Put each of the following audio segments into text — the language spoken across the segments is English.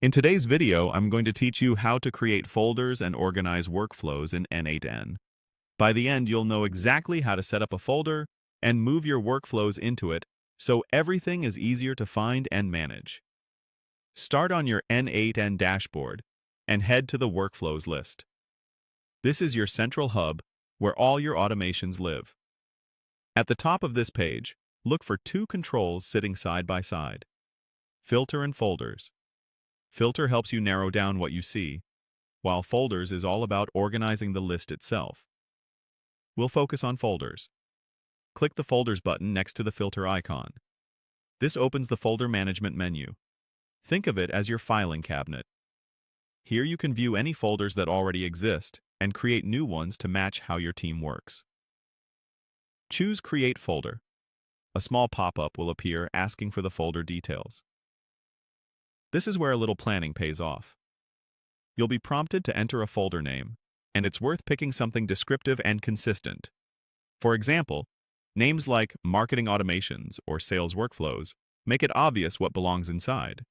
In today's video, I'm going to teach you how to create folders and organize workflows in n8n. By the end, you'll know exactly how to set up a folder and move your workflows into it so everything is easier to find and manage. Start on your n8n dashboard and head to the Workflows list. This is your central hub where all your automations live. At the top of this page, look for two controls sitting side by side: Filter and Folders. Filter helps you narrow down what you see, while Folders is all about organizing the list itself. We'll focus on Folders. Click the Folders button next to the Filter icon. This opens the Folder Management menu. Think of it as your filing cabinet. Here you can view any folders that already exist and create new ones to match how your team works. Choose Create Folder. A small pop-up will appear asking for the folder details. This is where a little planning pays off. You'll be prompted to enter a folder name, and it's worth picking something descriptive and consistent. For example, names like Marketing Automations or Sales Workflows make it obvious what belongs inside.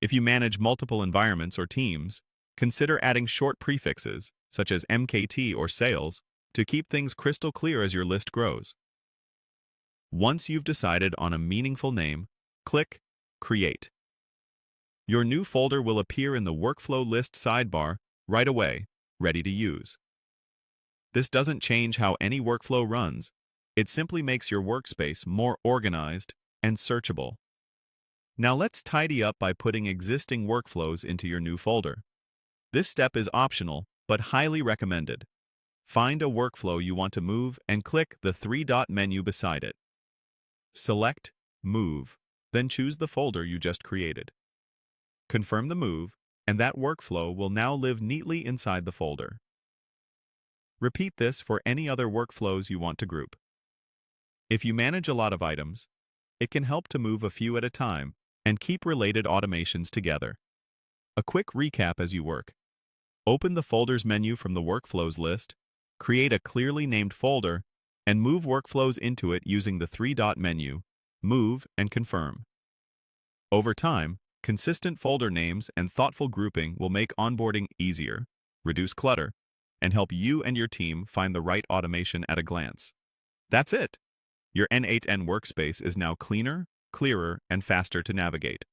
If you manage multiple environments or teams, consider adding short prefixes, such as MKT or Sales, to keep things crystal clear as your list grows. Once you've decided on a meaningful name, click Create. Your new folder will appear in the Workflow List sidebar right away, ready to use. This doesn't change how any workflow runs. It simply makes your workspace more organized and searchable. Now let's tidy up by putting existing workflows into your new folder. This step is optional, but highly recommended. Find a workflow you want to move and click the three-dot menu beside it. Select Move, then choose the folder you just created. Confirm the move, and that workflow will now live neatly inside the folder. Repeat this for any other workflows you want to group. If you manage a lot of items, it can help to move a few at a time and keep related automations together. A quick recap as you work. Open the Folders menu from the Workflows list, create a clearly named folder, and move workflows into it using the three-dot menu, Move, and Confirm. Over time, consistent folder names and thoughtful grouping will make onboarding easier, reduce clutter, and help you and your team find the right automation at a glance. That's it! Your n8n workspace is now cleaner, clearer, and faster to navigate.